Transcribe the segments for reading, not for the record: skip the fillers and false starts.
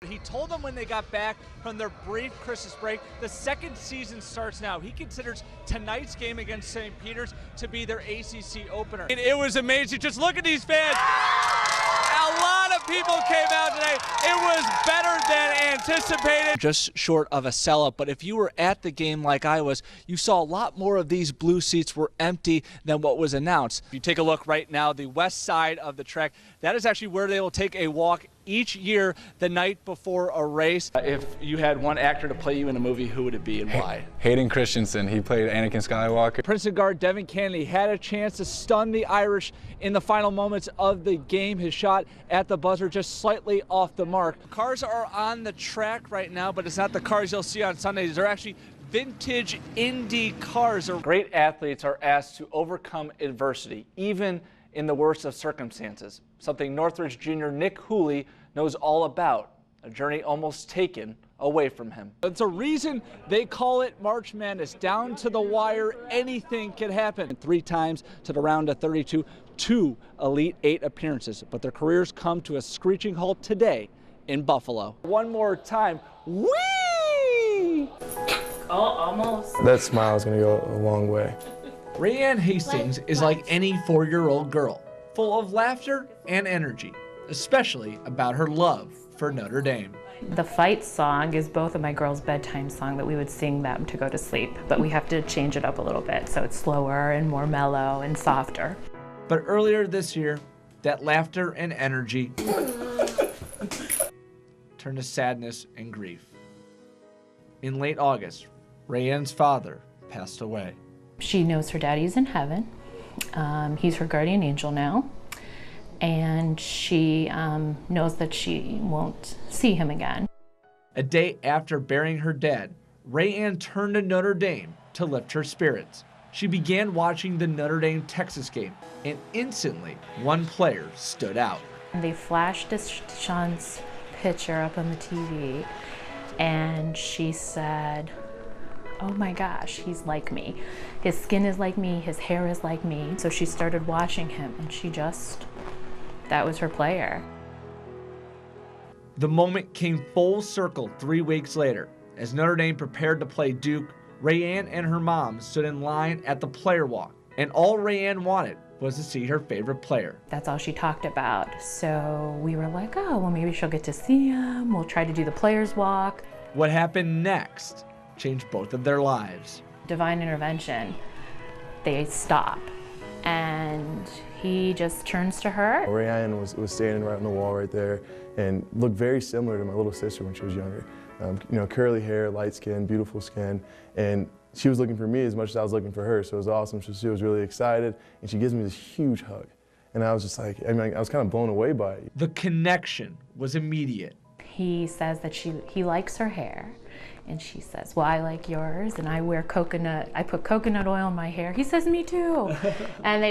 He told them when they got back from their brief Christmas break, the second season starts now. He considers tonight's game against St. Peter's to be their ACC opener. It was amazing. Just look at these fans. A lot of people came out today. It was better than anticipated. Just short of a sellout, but if you were at the game like I was, you saw a lot more of these blue seats were empty than what was announced. If you take a look right now, the west side of the track, that is actually where they will take a walk each year the night before a race. If you had one actor to play you in a movie, who would it be and why? Hayden Christensen. He played Anakin Skywalker. Princeton guard Devin Kennedy had a chance to stun the Irish in the final moments of the game. His shot at the buzzer just slightly off the mark. Cars are on the track right now, but it's not the cars you'll see on Sundays. They're actually vintage Indy cars. Great athletes are asked to overcome adversity, even in the worst of circumstances, something Northridge junior Nick Hooley knows all about, a journey almost taken away from him. It's a reason they call it March Madness. Down to the wire, anything can happen. 3 times to the round of 32, 2 Elite 8 appearances, but their careers come to a screeching halt today in Buffalo. One more time, whee! Oh, almost. That smile is going to go a long way. Rayanne Hastings is like any 4-year-old girl, full of laughter and energy, especially about her love for Notre Dame. The fight song is both of my girls' bedtime song that we would sing them to go to sleep, but we have to change it up a little bit so it's slower and more mellow and softer. But earlier this year, that laughter and energy turned to sadness and grief. In late August, Rayanne's father passed away. She knows her daddy's in heaven. He's her guardian angel now. And she knows that she won't see him again. A day after burying her dad, Rayanne turned to Notre Dame to lift her spirits. She began watching the Notre Dame-Texas game, and instantly, one player stood out. They flashed Deshaun's picture up on the TV, and she said, "Oh my gosh, he's like me. His skin is like me, his hair is like me." So she started watching him, and that was her player. The moment came full circle 3 weeks later. As Notre Dame prepared to play Duke, Rayanne and her mom stood in line at the player walk, and all Rayanne wanted was to see her favorite player. That's all she talked about. So we were like, oh, well, maybe she'll get to see him. We'll try to do the players walk. What happened next changed both of their lives. Divine intervention. They stop, and he just turns to her. Rayanne was standing right on the wall right there and looked very similar to my little sister when she was younger. You know, curly hair, light skin, beautiful skin, and she was looking for me as much as I was looking for her, so it was awesome. So she was really excited, and she gives me this huge hug. And I was just like, I mean, I was kind of blown away by it. The connection was immediate. He says that he likes her hair, and she says, well, I like yours, and I put coconut oil in my hair. He says, me too. And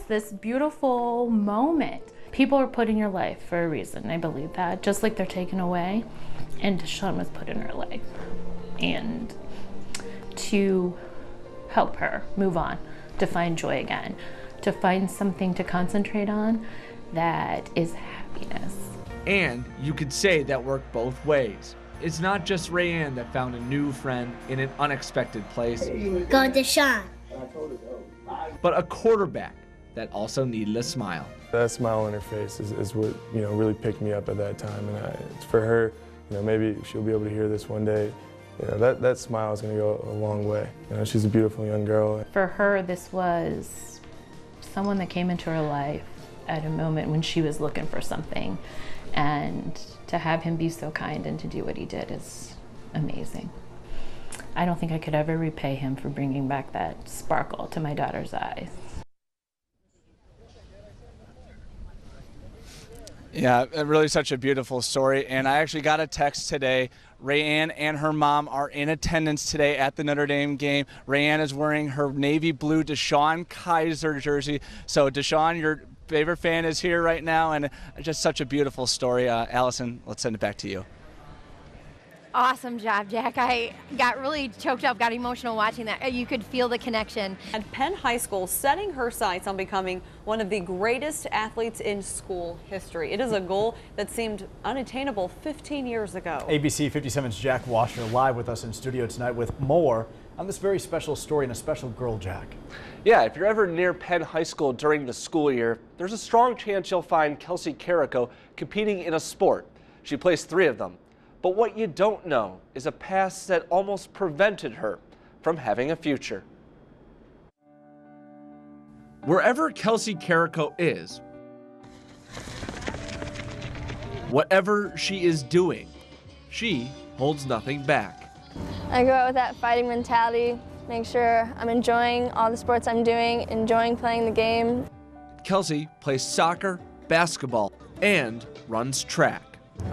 this beautiful moment. People are put in your life for a reason, I believe that, just like they're taken away. And Deshaun was put in her life, and to help her move on, to find joy again, to find something to concentrate on that is happiness. And you could say that worked both ways. It's not just Rayanne that found a new friend in an unexpected place. Go Deshaun. But a quarterback that also needed a smile. That smile on her face is what, you know, really picked me up at that time. And it's for her, you know, maybe she'll be able to hear this one day. You know, that smile is going to go a long way. You know, she's a beautiful young girl. For her, this was someone that came into her life at a moment when she was looking for something. And to have him be so kind and to do what he did is amazing. I don't think I could ever repay him for bringing back that sparkle to my daughter's eyes. Yeah, really such a beautiful story. And I actually got a text today. Rayanne and her mom are in attendance today at the Notre Dame game. Rayanne is wearing her navy blue Deshaun Kaiser jersey. So Deshaun, your favorite fan, is here right now, and just such a beautiful story. Allison, let's send it back to you. Awesome job, Jack. I got really choked up, got emotional watching that. You could feel the connection. And Penn High School setting her sights on becoming one of the greatest athletes in school history. It is a goal that seemed unattainable 15 years ago. ABC 57's Jack Wascher live with us in studio tonight with more on this very special story and a special girl, Jack. Yeah, if you're ever near Penn High School during the school year, there's a strong chance you'll find Kelsey Carrico competing in a sport. She plays 3 of them. But what you don't know is a past that almost prevented her from having a future. Wherever Kelsey Carrico is, whatever she is doing, she holds nothing back. I go out with that fighting mentality, make sure I'm enjoying all the sports I'm doing, enjoying playing the game. Kelsey plays soccer, basketball, and runs track.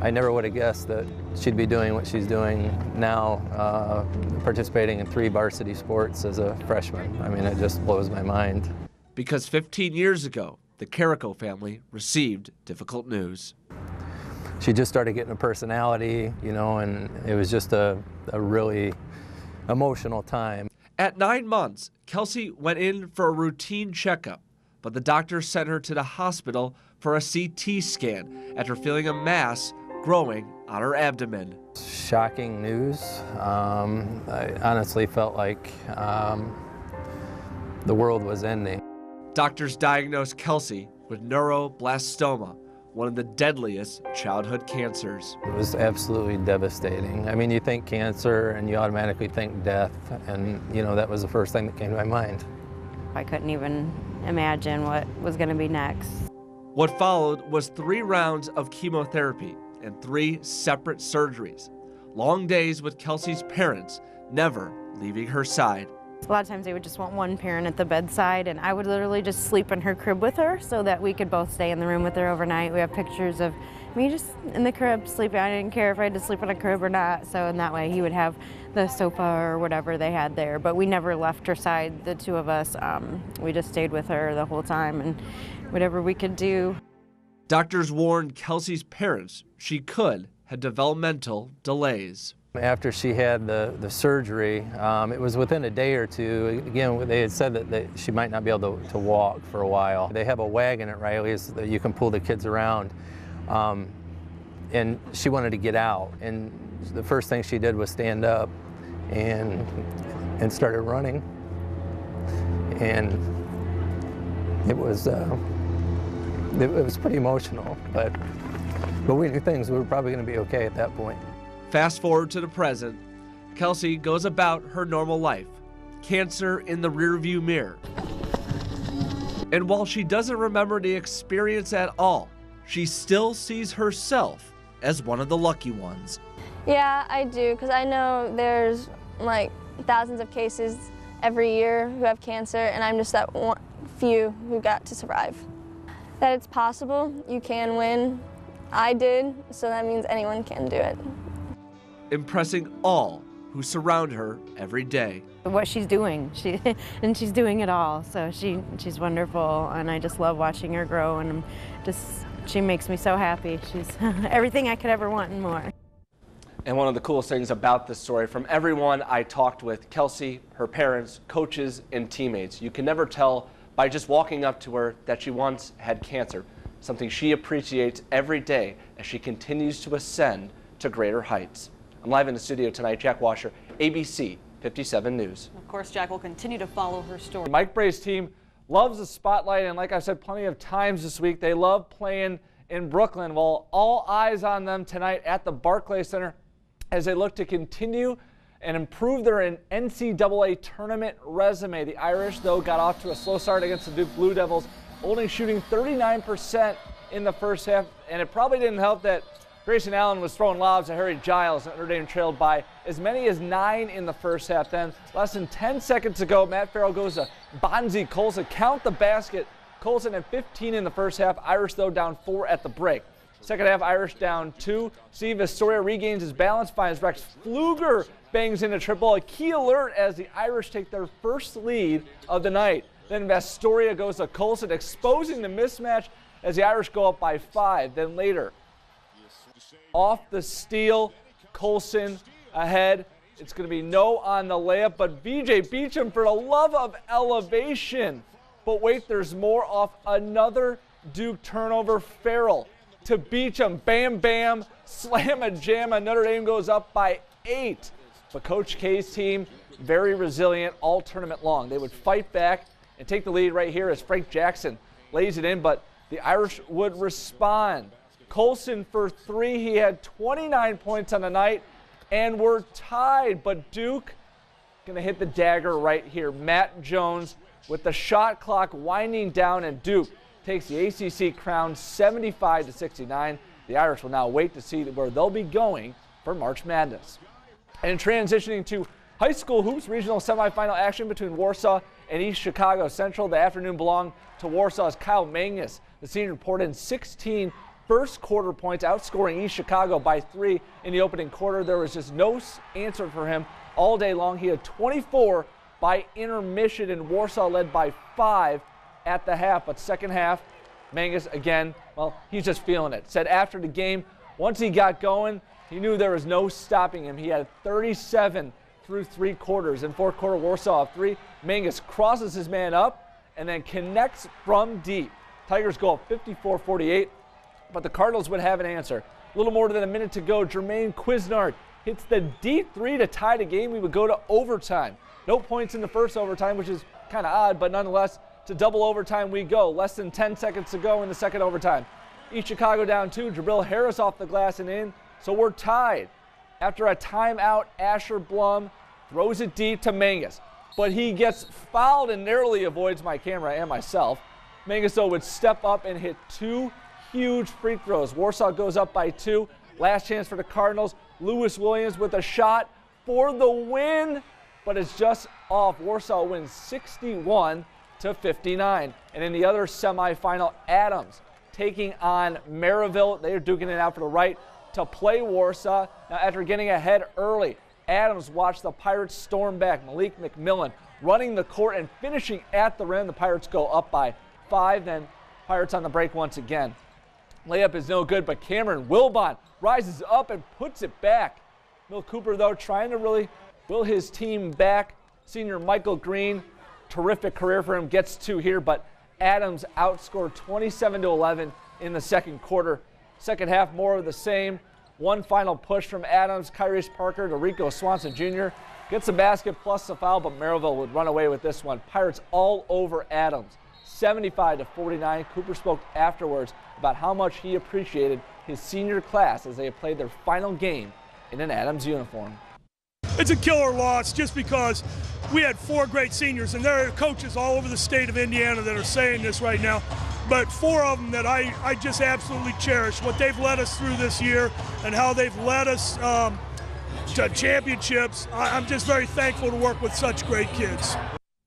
I never would have guessed that she'd be doing what she's doing now, participating in 3 varsity sports as a freshman. I mean, it just blows my mind. Because 15 years ago, the Carrico family received difficult news. She just started getting a personality, you know, and it was just a really emotional time. At 9 months, Kelsey went in for a routine checkup, but the doctor sent her to the hospital for a CT scan after feeling a mass growing on her abdomen. Shocking news. I honestly felt like the world was ending. Doctors diagnosed Kelsey with neuroblastoma, one of the deadliest childhood cancers. It was absolutely devastating. I mean, you think cancer and you automatically think death, and you know, that was the first thing that came to my mind. I couldn't even imagine what was going to be next. What followed was 3 rounds of chemotherapy and 3 separate surgeries. Long days with Kelsey's parents, never leaving her side. A lot of times they would just want one parent at the bedside, and I would literally just sleep in her crib with her so that we could both stay in the room with her overnight. We have pictures of me just in the crib sleeping. I didn't care if I had to sleep in a crib or not, so in that way he would have the sofa or whatever they had there. But we never left her side, the 2 of us. We just stayed with her the whole time and whatever we could do. Doctors warned Kelsey's parents she could have developmental delays. After she had the surgery, it was within a day or 2. Again, they had said that she might not be able to walk for a while. They have a wagon at Riley's that you can pull the kids around. And she wanted to get out. And the first thing she did was stand up and started running. And it was pretty emotional, but we knew things were probably going to be okay at that point. Fast forward to the present, Kelsey goes about her normal life, cancer in the rearview mirror. And while she doesn't remember the experience at all, she still sees herself as one of the lucky ones. Yeah, I do, because I know there's like thousands of cases every year who have cancer, and I'm just that few who got to survive. That it's possible, you can win. I did, so that means anyone can do it. Impressing all who surround her every day. What she's doing, and she's doing it all, so she's wonderful, and I just love watching her grow, and she makes me so happy. She's everything I could ever want and more. And one of the coolest things about this story, from everyone I talked with, Kelsey, her parents, coaches, and teammates, you can never tell by just walking up to her that she once had cancer, something she appreciates every day as she continues to ascend to greater heights. I'm live in the studio tonight, Jack Wascher, ABC 57 News. Of course, Jack will continue to follow her story. Mike Bray's team loves the spotlight, and like I've said plenty of times this week, they love playing in Brooklyn. Well, all eyes on them tonight at the Barclays Center as they look to continue and improve their NCAA tournament resume. The Irish, though, got off to a slow start against the Duke Blue Devils, only shooting 39% in the first half, and it probably didn't help that Grayson Allen was throwing lobs at Harry Giles, and Notre Dame trailed by as many as 9 in the first half. Then, less than 10 seconds ago, Matt Farrell goes to Bonzi Colson. Count the basket. Colson at 15 in the first half. Irish, though, down 4 at the break. Second half, Irish down 2. Steve Astoria regains his balance, finds Rex Pfluger, bangs in a triple. A key alert as the Irish take their first lead of the night. Then Astoria goes to Colson, exposing the mismatch as the Irish go up by 5. Then later, off the steal, Colson ahead. It's going to be no on the layup, but BJ Beecham for the love of elevation. But wait, there's more off another Duke turnover. Farrell to Beecham. Bam, bam, slam-a-jam. Notre Dame goes up by 8. But Coach K's team, very resilient all tournament long. They would fight back and take the lead right here as Frank Jackson lays it in, but the Irish would respond. Colson for 3. He had 29 points on the night, and we're tied. But Duke going to hit the dagger right here. Matt Jones with the shot clock winding down, and Duke takes the ACC crown 75-69. The Irish will now wait to see where they'll be going for March Madness. And transitioning to high school hoops, regional semifinal action between Warsaw and East Chicago Central. The afternoon belonged to Warsaw's Kyle Mangus. The senior poured in 16 first quarter points, outscoring East Chicago by 3 in the opening quarter. There was just no answer for him all day long. He had 24 by intermission, and Warsaw led by 5 at the half. But second half, Mangus again, well, he's just feeling it. Said after the game, once he got going, he knew there was no stopping him. He had 37 through 3 quarters. In fourth quarter, Warsaw up 3. Mangus crosses his man up and then connects from deep. Tigers go up 54-48, but the Cardinals would have an answer. A little more than a minute to go. Jermaine Quiznard hits the deep 3 to tie the game. We would go to overtime. No points in the first overtime, which is kind of odd, but nonetheless, to double overtime we go. Less than 10 seconds to go in the second overtime. East Chicago down 2. Jabril Harris off the glass and in. So we're tied. After a timeout, Asher Blum throws it deep to Mangus, but he gets fouled and narrowly avoids my camera and myself. Mangus, though, would step up and hit 2 huge free throws. Warsaw goes up by 2. Last chance for the Cardinals. Lewis Williams with a shot for the win, but it's just off. Warsaw wins 61-59. And in the other semifinal, Adams taking on Maryville. They are duking it out for the right to play Warsaw. Now, after getting ahead early, Adams watched the Pirates storm back. Malik McMillan running the court and finishing at the rim. The Pirates go up by 5. Then Pirates on the break once again. Layup is no good, but Cameron Wilbon rises up and puts it back. Mill Cooper, though, trying to really will his team back. Senior Michael Green, terrific career for him, gets 2 here, but Adams outscored 27-11 in the second quarter. Second half, more of the same. One final push from Adams. Kyrie's Parker to Rico Swanson Jr. gets the basket plus the foul, but Maryville would run away with this one. Pirates all over Adams, 75-49. Cooper spoke afterwards about how much he appreciated his senior class as they played their final game in an Adams uniform. It's a killer loss just because we had 4 great seniors, and there are coaches all over the state of Indiana that are saying this right now. But 4 of them that I just absolutely cherish, what they've led us through this year and how they've led us to championships. I'm just very thankful to work with such great kids.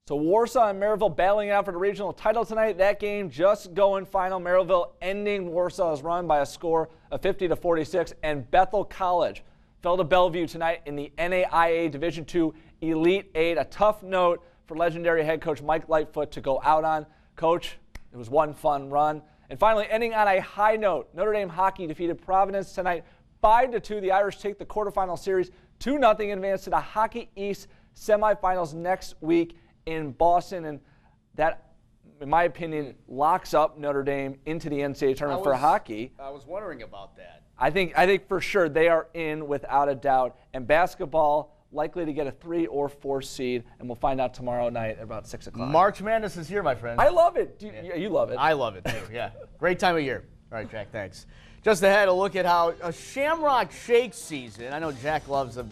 So Warsaw and Maryville battling out for the regional title tonight. That game just going final. Maryville ending Warsaw's run by a score of 50-46. And Bethel College fell to Bellevue tonight in the NAIA Division II Elite 8. A tough note for legendary head coach Mike Lightfoot to go out on. Coach, it was one fun run. And finally, ending on a high note, Notre Dame hockey defeated Providence tonight 5-2. The Irish take the quarterfinal series 2-0 and advance to the Hockey East semifinals next week in Boston. And that, in my opinion, locks up Notre Dame into the NCAA tournament for hockey. I was wondering about that. I think for sure they are in without a doubt. And basketball, likely to get a 3 or 4 seed, and we'll find out tomorrow night at about 6 o'clock. March Madness is here, my friend. I love it. You love it. I love it, too, yeah. Great time of year. All right, Jack, thanks. Just ahead, a look at how a Shamrock Shake season, I know Jack loves them.